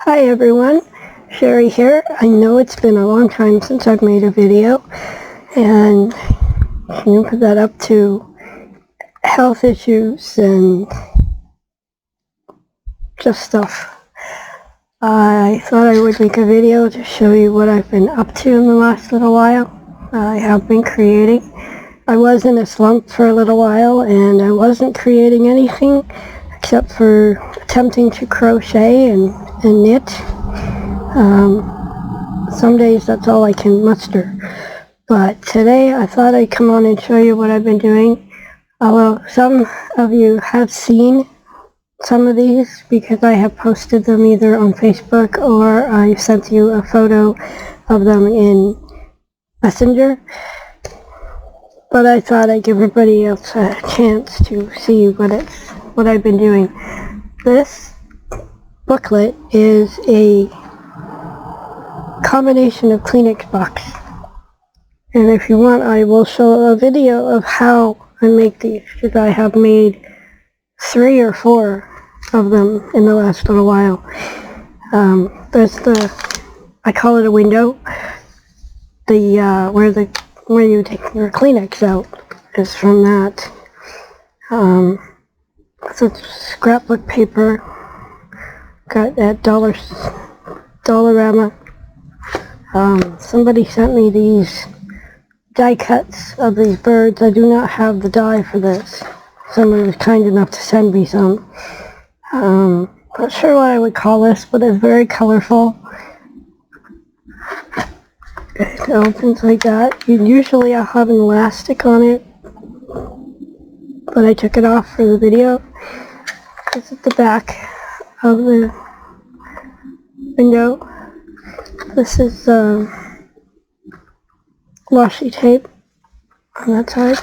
Hi everyone, Sherry here. I know it's been a long time since I've made a video, and you put that up to health issues and just stuff. I thought I would make a video to show you what I've been up to in the last little while. I have been creating. I was in a slump for a little while and I wasn't creating anything except for attempting to crochet and knit. Some days that's all I can muster. But today I thought I'd come on and show you what I've been doing. Although some of you have seen some of these because I have posted them either on Facebook or I sent you a photo of them in Messenger. But I thought I'd give everybody else a chance to see what I've been doing. This booklet is a combination of Kleenex box. And if you want, I will show a video of how I make these, because I have made 3 or 4 of them in the last little while. There's I call it a window. Where you take your Kleenex out is from that. It's a scrapbook paper. Got at Dollarama. Somebody sent me these die cuts of these birds. I do not have the die for this. Somebody was kind enough to send me some. Not sure what I would call this, but it's very colorful. It opens like that. Usually I'll have an elastic on it, but I took it off for the video. This is the back of the window. This is washi tape on that side.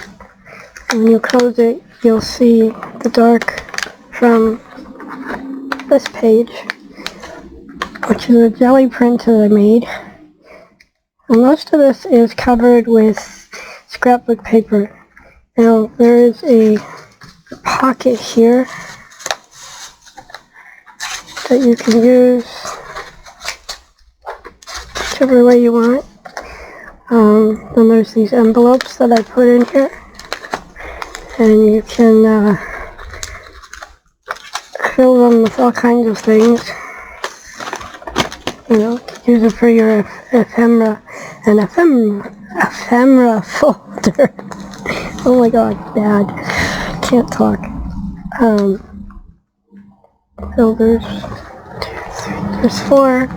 And when you close it, you'll see the dark from this page, which is a jelly print that I made. And most of this is covered with scrapbook paper. Now, there is a pocket here that you can use whichever way you want. Then there's these envelopes that I put in here. And you can fill them with all kinds of things. You know, use it for your ephemera folder. Oh my god, bad. Can't talk. So there's 4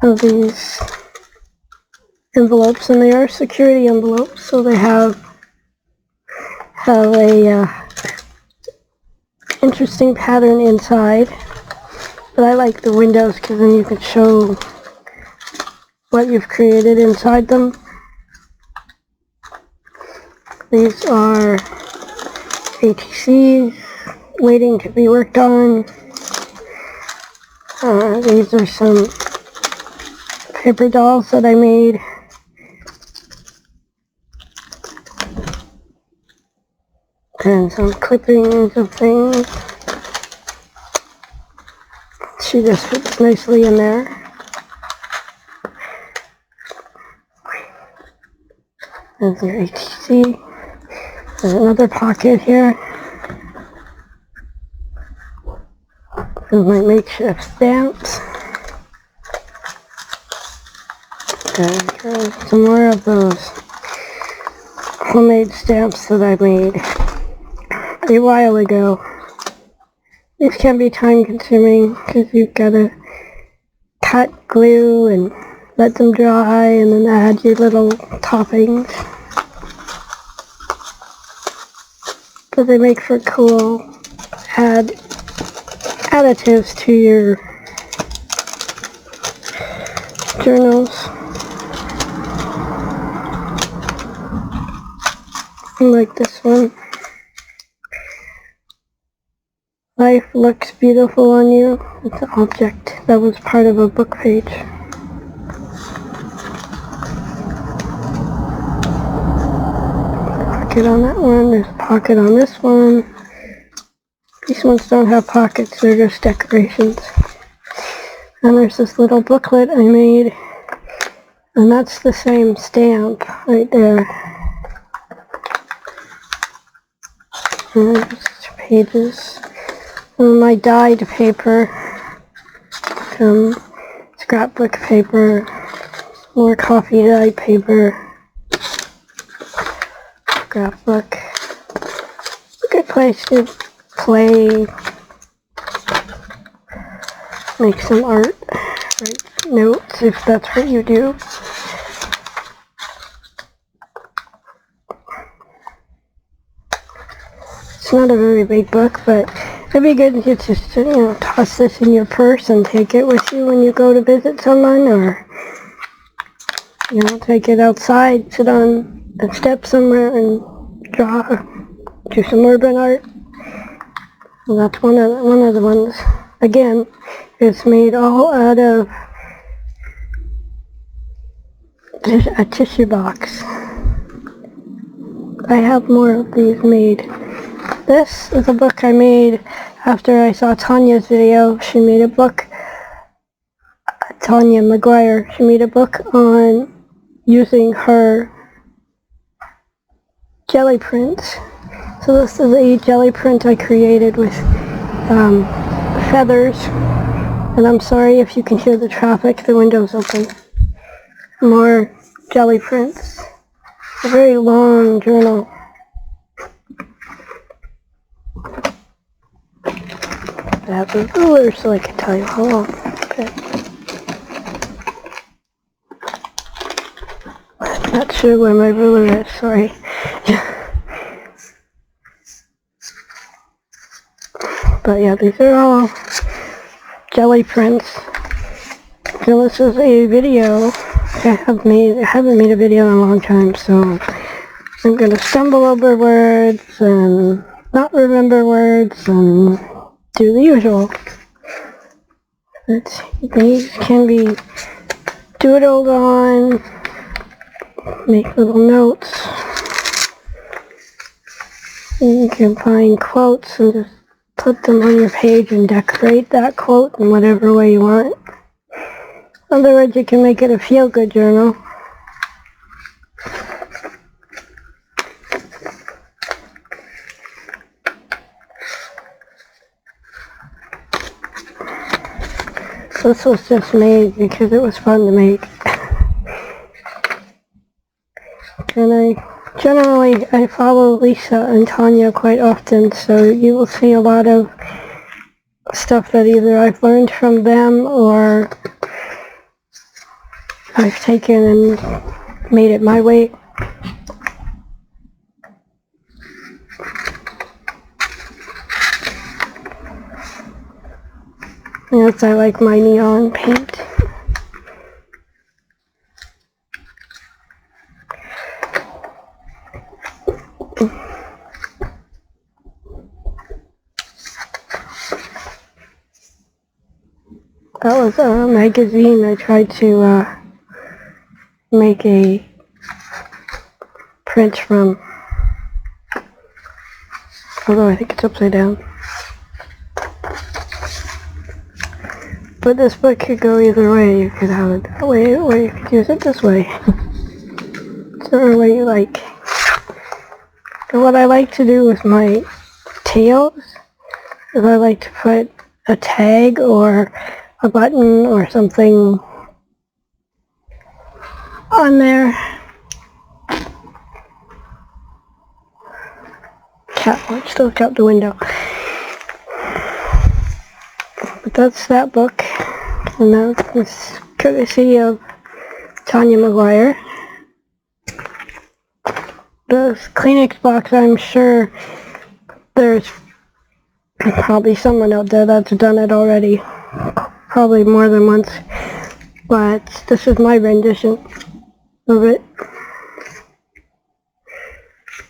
of these envelopes, and they are security envelopes, so they have a interesting pattern inside. But I like the windows because then you can show what you've created inside them. These are ATCs waiting to be worked on. These are some paper dolls that I made. And some clippings of things. She just fits nicely in there. There's your ATC. There's another pocket here. There's my makeshift stamps. And there's some more of those homemade stamps that I made a while ago. These can be time consuming because you've got to cut, glue, and let them dry, and then add your little toppings. But they make for cool additives to your journals. Like this one. Life looks beautiful on you. It's an object that was part of a book page. Pocket on that one. There's a pocket on this one. These ones don't have pockets. They're just decorations. And there's this little booklet I made, and that's the same stamp right there. And there's pages. And my dyed paper, scrapbook paper, more coffee dyed paper, scrapbook. A good place to play, make some art, write notes if that's what you do. It's not a very big book, but it'd be good to just, toss this in your purse and take it with you when you go to visit someone, or, take it outside, sit on a step somewhere and draw, do some urban art. And that's one of the ones. Again, it's made all out of a tissue box. I have more of these made. This is a book I made after I saw Tanya's video. She made a book, Tanya McGuire, she made a book on using her jelly prints. So this is a jelly print I created with feathers. And I'm sorry if you can hear the traffic, the window's open. More jelly prints. A very long journal. I have a ruler so I can tell you how long. Okay. I'm not sure where my ruler is, sorry. But yeah, these are all jelly prints. So this is a video I haven't made a video in a long time, so I'm going to stumble over words and not remember words and do the usual. These can be doodled on, make little notes. You can find quotes and just put them on your page and decorate that quote in whatever way you want. In other words, you can make it a feel-good journal. This was just made because it was fun to make. And I follow Lisa and Tanya quite often, so you will see a lot of stuff that either I've learned from them or I've taken and made it my way. Yes, I like my neon paint. That was a magazine I tried to make a print from, although I think it's upside down. But this book could go either way. You could have it that way, or you could use it this way. Whichever way you like. And what I like to do with my tails is I like to put a tag or a button or something on there. Cat watch, still look out the window. But that's that book, and that's courtesy of Tanya McGuire. The Kleenex box, I'm sure there's probably someone out there that's done it already, probably more than once, but this is my rendition of it.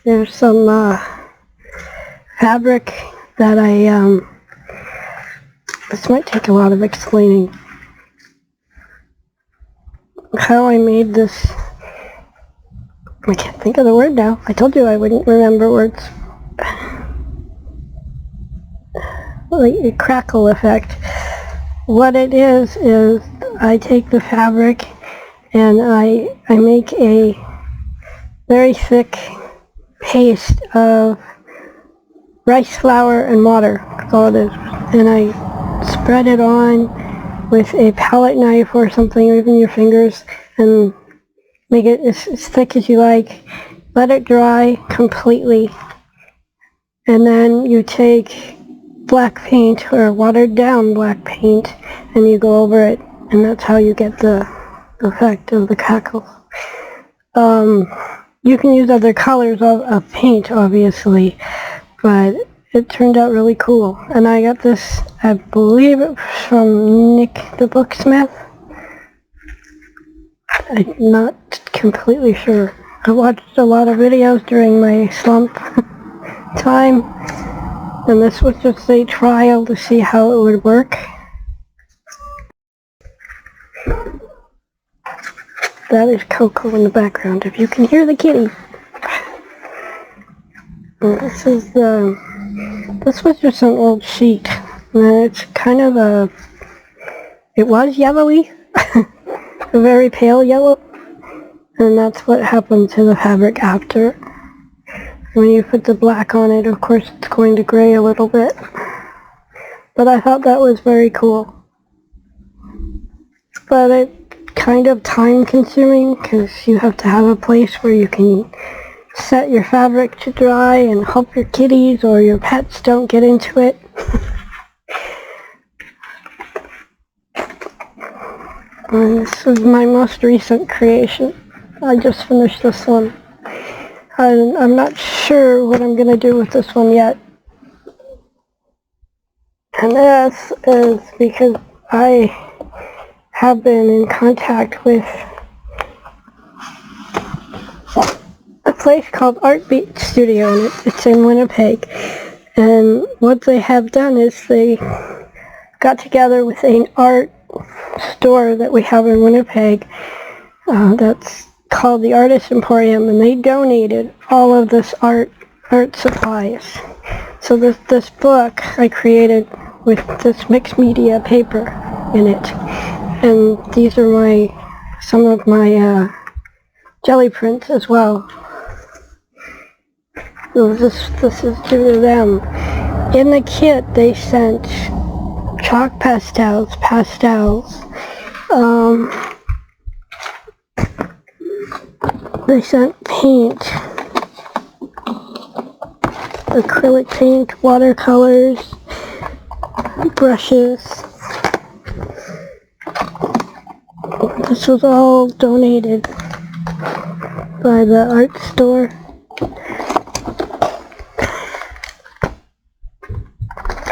There's some fabric that this might take a lot of explaining. How I made this, I can't think of the word now. I told you I wouldn't remember words. Like a crackle effect. what it is I take the fabric and I make a very thick paste of rice flour and water, that's all it is, and I spread it on with a palette knife or something, or even your fingers, and make it as thick as you like. Let it dry completely, and then you take black paint or watered down black paint and you go over it, and that's how you get the effect of the crackle. You can use other colors of paint, obviously, but it turned out really cool. And I got this, I believe it was from Nick the Booksmith. I'm not completely sure. I watched a lot of videos during my slump time, and this was just a trial to see how it would work. That is Coco in the background, if you can hear the kitty. This was just an old sheet. And it's kind of it was yellowy, a very pale yellow, and that's what happened to the fabric after. When you put the black on it, of course it's going to gray a little bit. But I thought that was very cool. But it's kind of time consuming because you have to have a place where you can set your fabric to dry and hope your kitties or your pets don't get into it. And this was my most recent creation. I just finished this one. I'm not sure what I'm going to do with this one yet. And this is because I have been in contact with a place called Art Beat Studio, and it's in Winnipeg. And what they have done is they got together with an art store that we have in Winnipeg that's called the Artist Emporium, and they donated all of this art supplies. So this book I created with this mixed media paper in it, and these are some of my jelly prints as well. So this is due to them. In the kit they sent chalk pastels, they sent paint, acrylic paint, watercolors, brushes. This was all donated by the art store.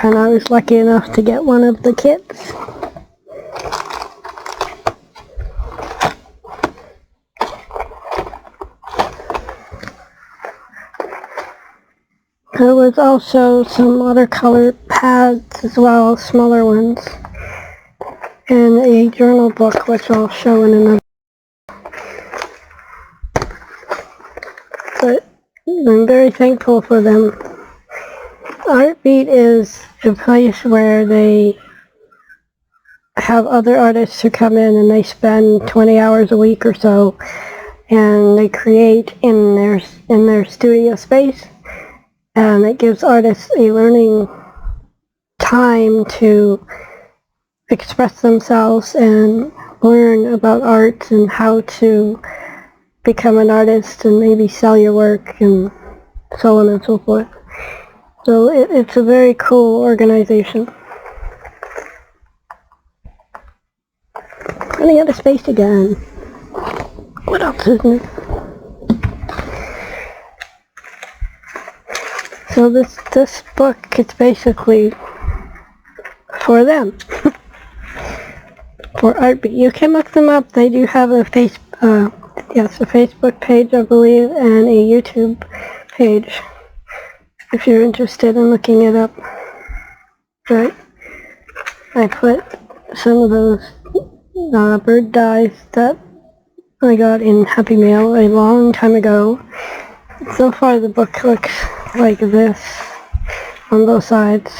And I was lucky enough to get one of the kits. There was also some watercolor pads as well, smaller ones, and a journal book, which I'll show in another. But I'm very thankful for them. Artbeat is a place where they have other artists who come in and they spend 20 hours a week or so, and they create in their studio space, and it gives artists a learning time to express themselves and learn about art and how to become an artist and maybe sell your work and so on and so forth. So it's a very cool organization. Running out of space again. What else is new? So this book is basically for them. For Artbeat. You can look them up. They do have a Facebook page, I believe, and a YouTube page, if you're interested in looking it up. Right. I put some of those bird dyes that I got in Happy Mail a long time ago. So far the book looks like this on both sides.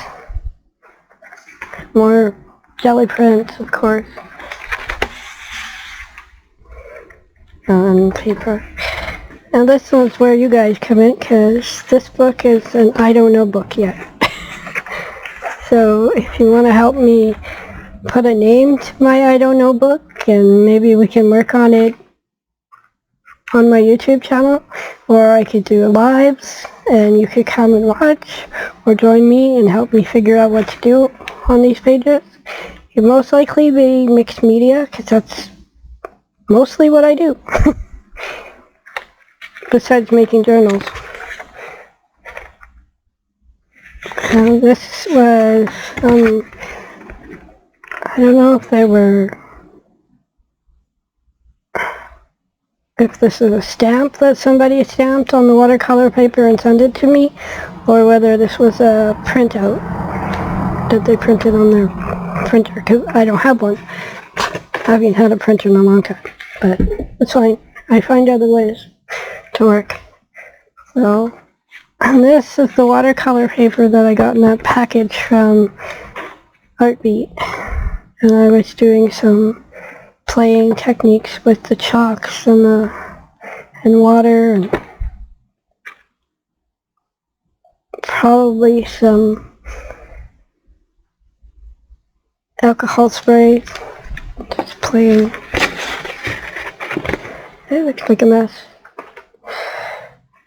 More jelly prints, of course, on paper. And this one's where you guys come in, because this book is an I don't know book yet. So if you want to help me put a name to my I don't know book, and maybe we can work on it on my YouTube channel, or I could do lives and you could come and watch or join me and help me figure out what to do on these pages. It'd most likely be mixed media, because that's mostly what I do besides making journals. And this was I don't know if this is a stamp that somebody stamped on the watercolor paper and sent it to me, or whether this was a printout that they printed on their printer, because I don't have one. I haven't had a printer in a long time, but it's fine. I find other ways to work. So, and this is the watercolor paper that I got in that package from Artbeat, and I was doing some playing techniques with the chalks and water, and probably some alcohol spray. Just playing. It looks like a mess.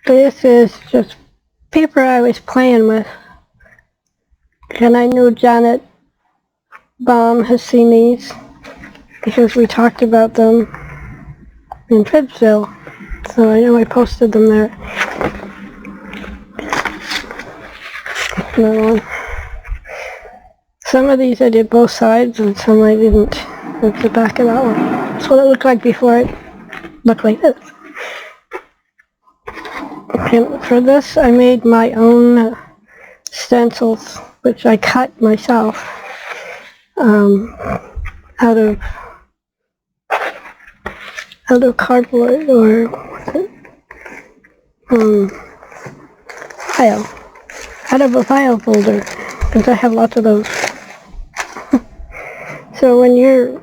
This is just paper I was playing with, and I know Janet Baum has seen these because we talked about them in Fibbsville, so I know I posted them there. Another one. Some of these I did both sides, and some I didn't. That's the back of that one. That's what it looked like before it looked like this. And for this, I made my own stencils, which I cut myself out of cardboard, or what's it? File. Out of a file folder, because I have lots of those. So when you're,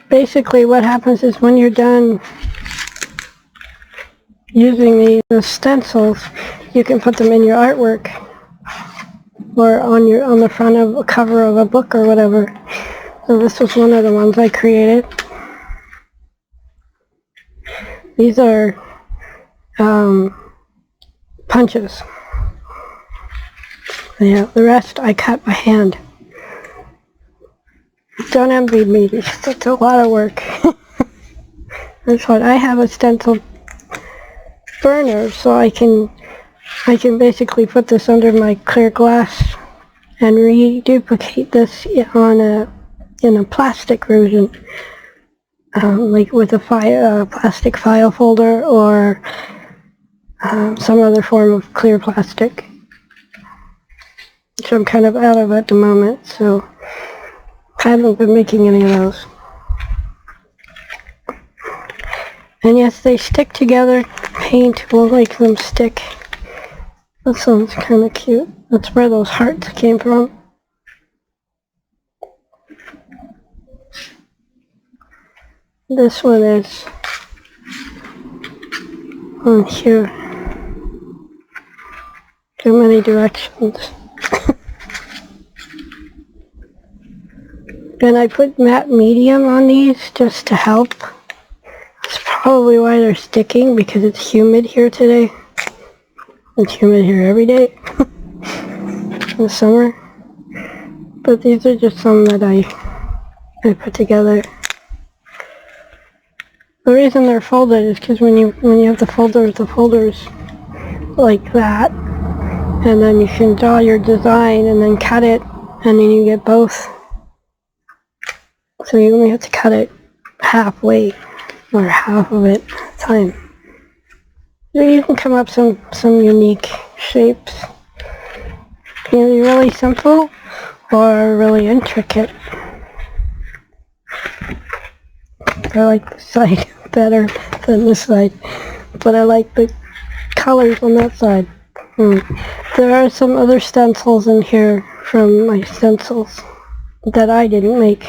basically what happens is when you're done using these stencils, you can put them in your artwork, or on the front of a cover of a book or whatever. So this was one of the ones I created. These are punches. Yeah, the rest I cut by hand. Don't envy me, it's a lot of work. That's what I have, a stencil burner, so I can basically put this under my clear glass and reduplicate this in a plastic version, like with a plastic file folder, or some other form of clear plastic, which I'm kind of out of at the moment, so I haven't been making any of those. And yes, they stick together. Paint will make them stick. This one's kind of cute. That's where those hearts came from. This one is on here. Too many directions. And I put matte medium on these just to help. That's probably why they're sticking, because it's humid here today. It's humid here every day in the summer. But these are just some that I put together. The reason they're folded is because when you have the folders like that, and then you can draw your design and then cut it, and then you get both. So you only have to cut it halfway, or half of it at a time. So you can come up some unique shapes. Either really simple or really intricate. I like this side better than this side, but I like the colors on that side. There are some other stencils in here from my stencils that I didn't make.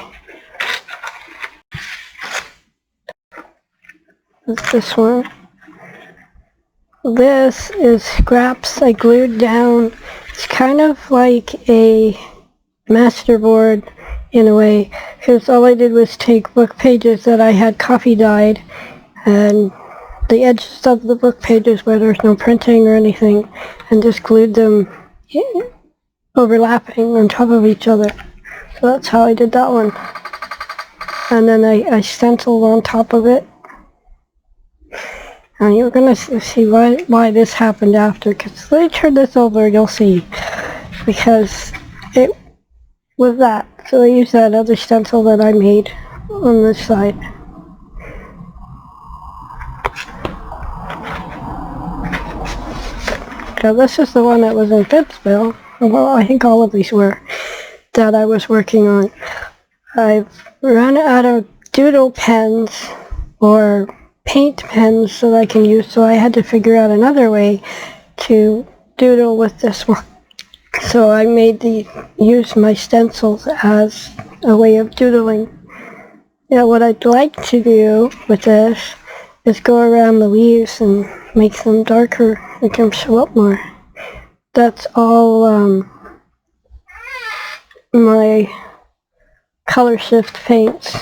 It's this one. This is scraps I glued down. It's kind of like a masterboard in a way, because all I did was take book pages that I had coffee dyed, and the edges of the book pages where there's no printing or anything, and just glued them overlapping on top of each other. So that's how I did that one. And then I stenciled on top of it. And you're going to see why this happened after, because if I turn this over, you'll see. Because it was that. So I used that other stencil that I made on this side. So this is the one that was in Pittsville. Well, I think all of these were, that I was working on. I've run out of doodle pens or paint pens that I can use, so I had to figure out another way to doodle with this one. So I use my stencils as a way of doodling. Now what I'd like to do with this is go around the leaves and make them darker, make them show up more. That's all my color shift paints.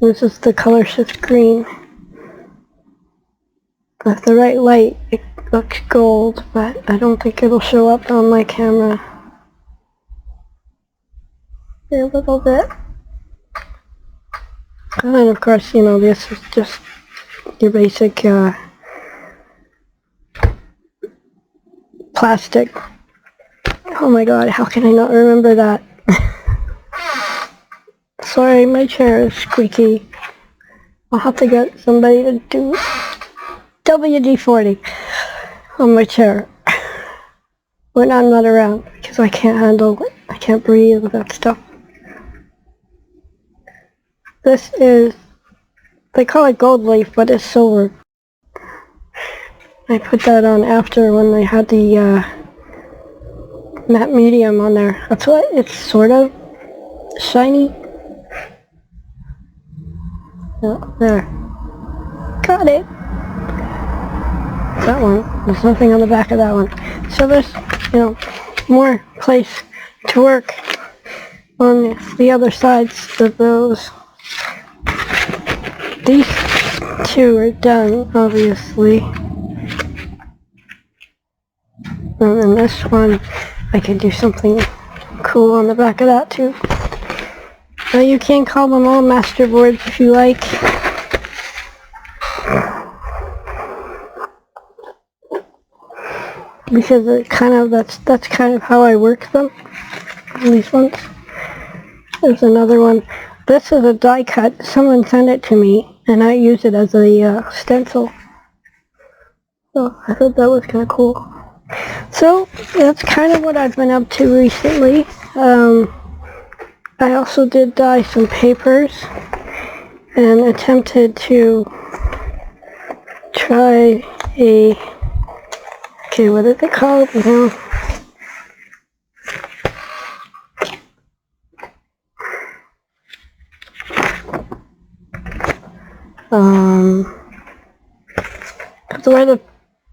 This is the color shift green. With the right light, it looks gold, but I don't think it'll show up on my camera. A little bit. And then of course, you know, this is just your basic plastic. Oh my god, how can I not remember that? Sorry, my chair is squeaky. I'll have to get somebody to do WD-40 on my chair when I'm not around, because I can't handle it. I can't breathe with that stuff. This is, they call it gold leaf, but it's silver. I put that on after when they had the matte medium on there. That's why it's sort of shiny. Oh, there. Got it. That one. There's nothing on the back of that one. So there's, you know, more place to work on the other sides of those. These two are done, obviously. And then this one, I could do something cool on the back of that too. Now you can call them all masterboards if you like. Because it kind of, that's kind of how I work them. These ones. There's another one. This is a die cut. Someone sent it to me, and I use it as a stencil. So I thought that was kind of cool. So that's kind of what I've been up to recently. I also did dye some papers and attempted to try a, okay, what is it called now? It's where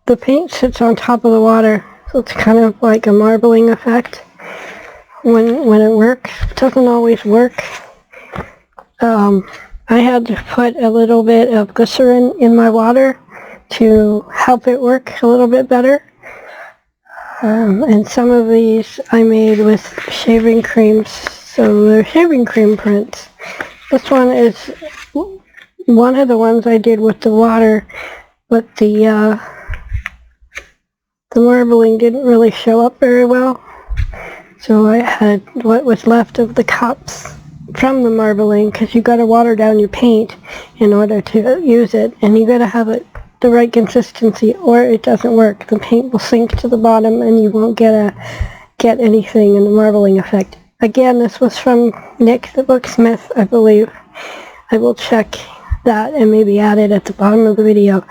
the paint sits on top of the water, so it's kind of like a marbling effect when it works. It doesn't always work. I had to put a little bit of glycerin in my water to help it work a little bit better. And some of these I made with shaving creams, so they're shaving cream prints. This one is one of the ones I did with the water, but the marbling didn't really show up very well. So I had what was left of the cups from the marbling, because you got to water down your paint in order to use it, and you got to have it the right consistency or it doesn't work. The paint will sink to the bottom and you won't get anything in the marbling effect. Again, this was from Nick the Booksmith, I believe. I will check that and maybe add it at the bottom of the video.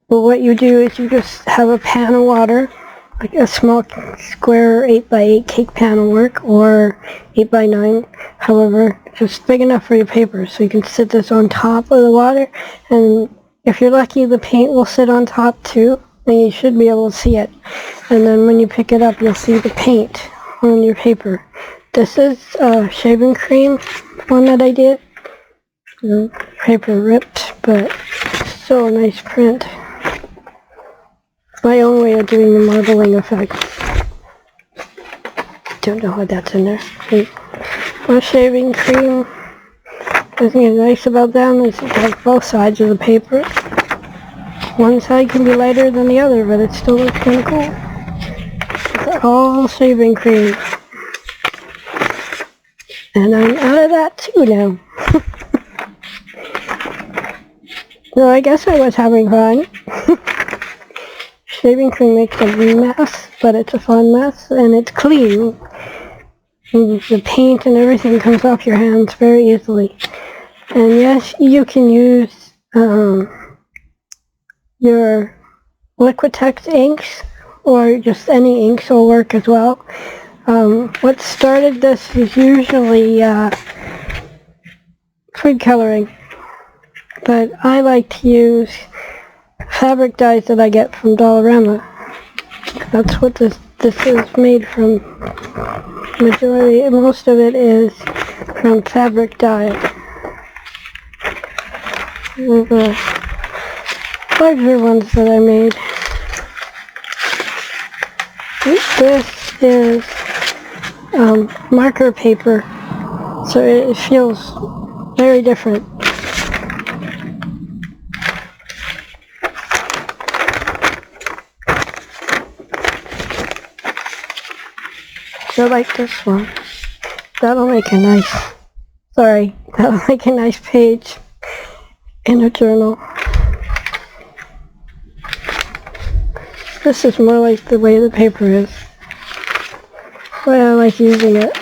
But what you do is you just have a pan of water like a small square 8x8 cake pan will work, or 8x9. However, just big enough for your paper, so you can sit this on top of the water, and if you're lucky, the paint will sit on top too, and you should be able to see it. And then when you pick it up, you'll see the paint on your paper. This is shaving cream one that I did. The paper ripped, but still a nice print. My own way of doing the marbling effect. Don't know what that's in there. My shaving cream, the thing that's nice about them is it has both sides of the paper. One side can be lighter than the other, but it still looks kind of cool. It's all shaving cream. And I'm out of that too now. So I guess I was having fun. Shaving cream makes a mess, but it's a fun mess, and it's clean. And the paint and everything comes off your hands very easily. And yes, you can use your Liquitex inks, or just any inks will work as well. What started this is usually food coloring, but I like to use fabric dyes that I get from Dollarama. That's what this is made from. Most of it is from fabric dye. The larger ones that I made. This is marker paper, so it feels very different. So like this one, that'll make a nice page in a journal. This is more like the way the paper is. The way I like using it.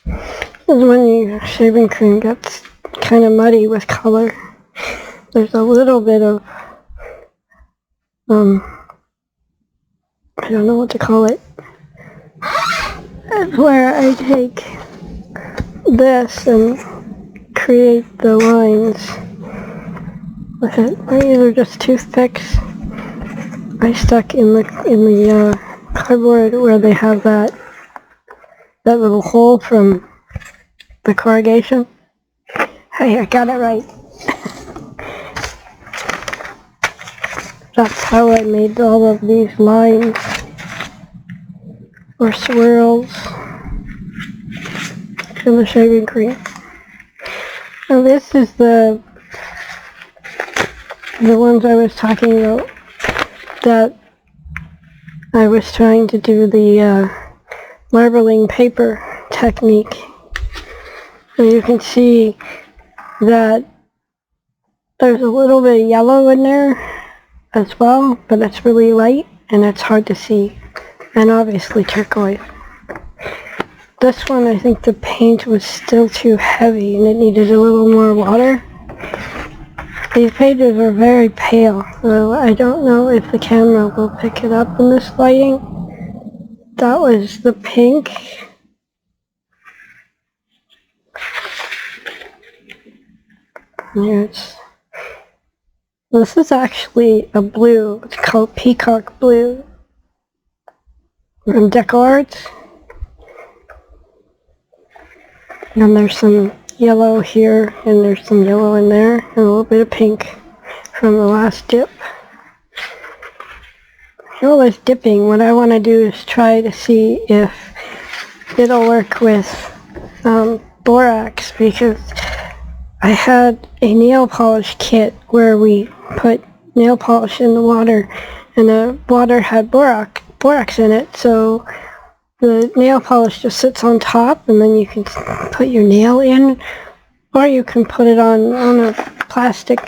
This is when your shaving cream gets kind of muddy with color. There's a little bit of, I don't know what to call it. It's where I take this and create the lines with it. Or either just toothpicks. I stuck in the cardboard where they have that little hole from the corrugation. Hey, I got it right. That's how I made all of these lines or swirls in the shaving cream. And this is the ones I was talking about that I was trying to do the marbling paper technique. And you can see that there's a little bit of yellow in there as well, but it's really light and it's hard to see, and obviously turquoise. This one, I think the paint was still too heavy and it needed a little more water. These pages are very pale, so I don't know if the camera will pick it up in this lighting. That was the pink. This is actually a blue. It's called Peacock Blue from Decoarts. And there's some yellow here, and there's some yellow in there, and a little bit of pink from the last dip. All this dipping, what I want to do is try to see if it'll work with borax, because I had a nail polish kit where we put nail polish in the water, and the water had borax in it, so the nail polish just sits on top, and then you can put your nail in, or you can put it on a plastic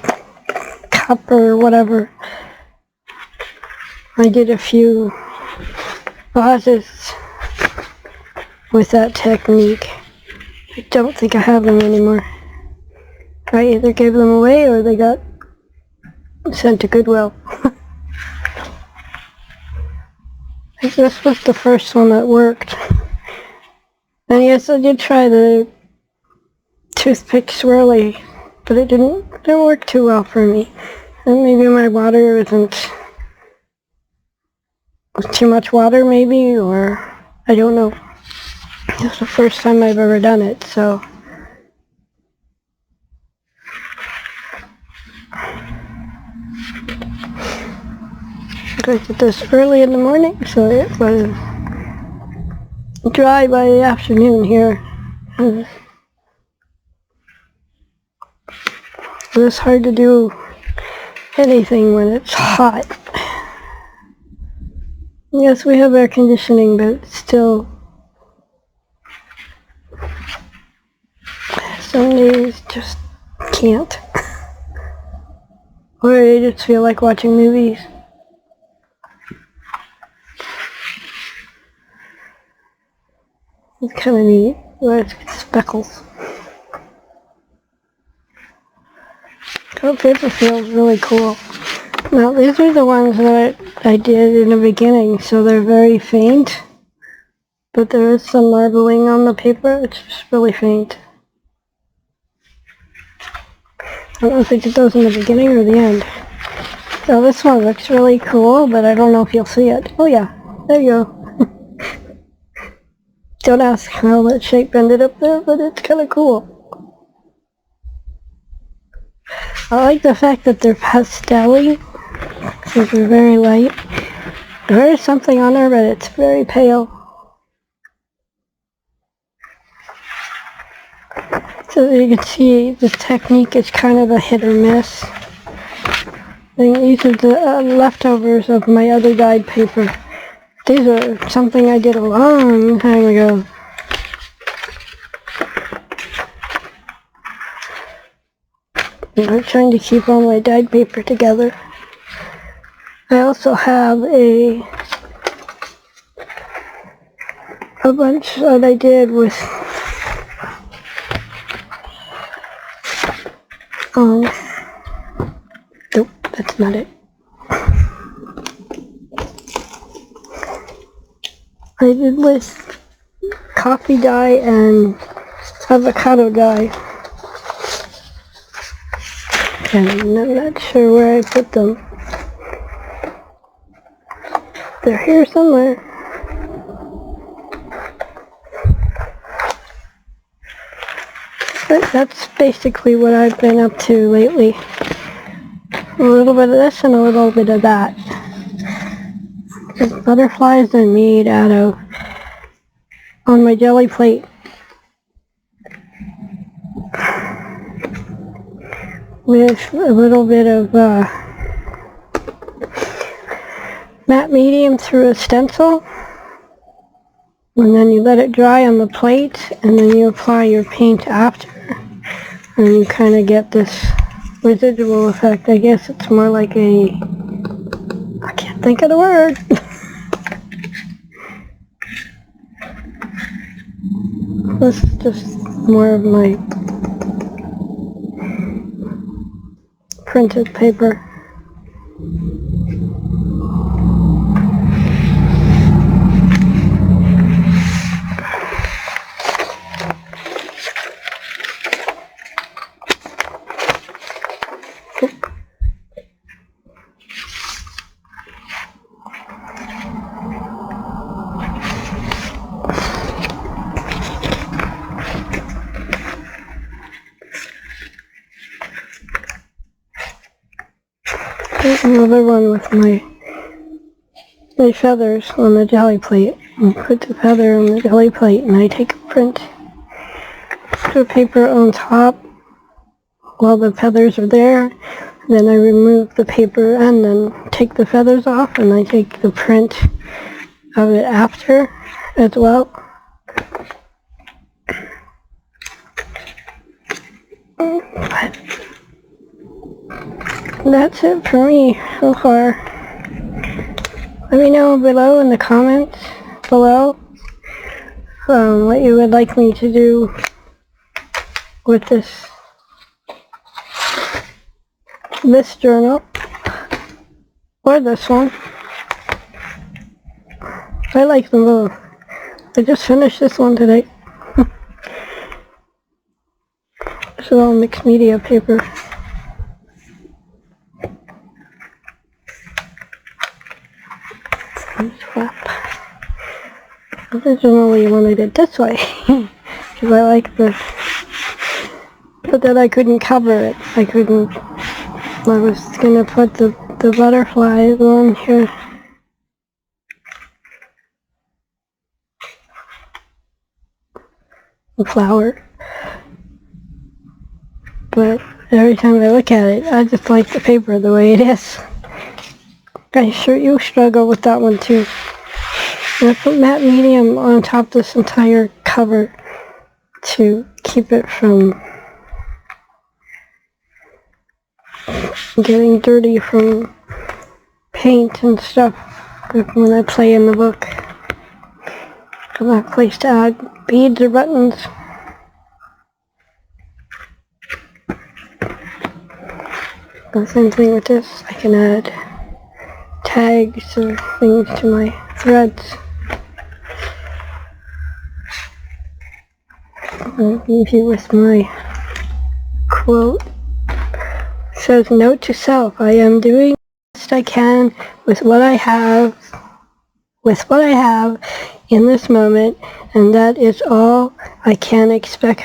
cup or whatever. I did a few vases with that technique. I don't think I have them anymore. I either gave them away or they got sent to Goodwill. This was the first one that worked. And yes, I did try the toothpick swirly, but it didn't work too well for me. And maybe my water was too much water maybe, or I don't know. It's the first time I've ever done it, so. I did this early in the morning, so it was dry by the afternoon here. It was hard to do anything when it's hot. Yes, we have air conditioning, but still, some days just can't. Or I just feel like watching movies. It's kind of neat, where it's speckles. The paper feels really cool. Now these are the ones that I did in the beginning, so they're very faint. But there is some marbling on the paper, it's just really faint. I don't know if I did those in the beginning or the end. So this one looks really cool, but I don't know if you'll see it. Oh yeah, there you go. Don't ask how that shape ended up there, but it's kind of cool. I like the fact that they're pastel-y, because they're very light. There is something on there, but it's very pale. So you can see the technique is kind of a hit or miss. And these are the leftovers of my other dyed paper. These are something I did a long time ago. And I'm trying to keep all my dyed paper together. I also have a bunch that I did with nope, that's not it. I did with coffee dye and avocado dye. And I'm not sure where I put them. They're here somewhere. But that's basically what I've been up to lately. A little bit of this and a little bit of that. The butterflies are made out of, on my jelly plate, with a little bit of matte medium through a stencil, and then you let it dry on the plate, and then you apply your paint after, and you kind of get this residual effect. I guess it's more like a, I can't think of the word. This is just more of my printed paper. Here's another one with my feathers on the jelly plate. I put the feather on the jelly plate and I take a print, put the paper on top while the feathers are there. Then I remove the paper and then take the feathers off, and I take the print of it after as well. But that's it for me so far. Let me know below in the comments below what you would like me to do with this this journal or this one. I like them both. I just finished this one today. This is all mixed media paper. Flap. Originally wanted it this way because I like the, but then I couldn't cover it. I was gonna put the butterflies on here. The flower. But every time I look at it, I just like the paper the way it is. I'm sure you struggle with that one too. And I put matte medium on top of this entire cover to keep it from getting dirty from paint and stuff when I play in the book. I don't have a place to add beads or buttons. The same thing with this. I can add tags or things to my threads. I'll leave you with my quote. It says, "Note to self, I am doing the best I can with what I have in this moment, and that is all I can expect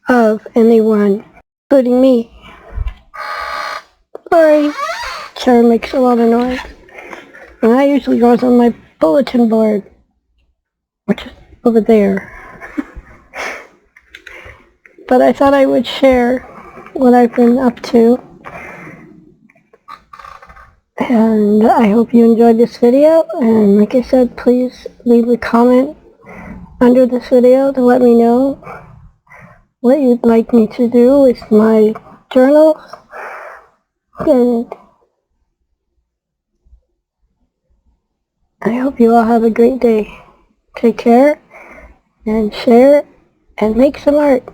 of anyone, including me." Sorry, chair makes a lot of noise. And that usually goes on my bulletin board, which is over there. But I thought I would share what I've been up to. And I hope you enjoyed this video. And like I said, please leave a comment under this video to let me know what you'd like me to do with my journals. And I hope you all have a great day. Take care and share and make some art.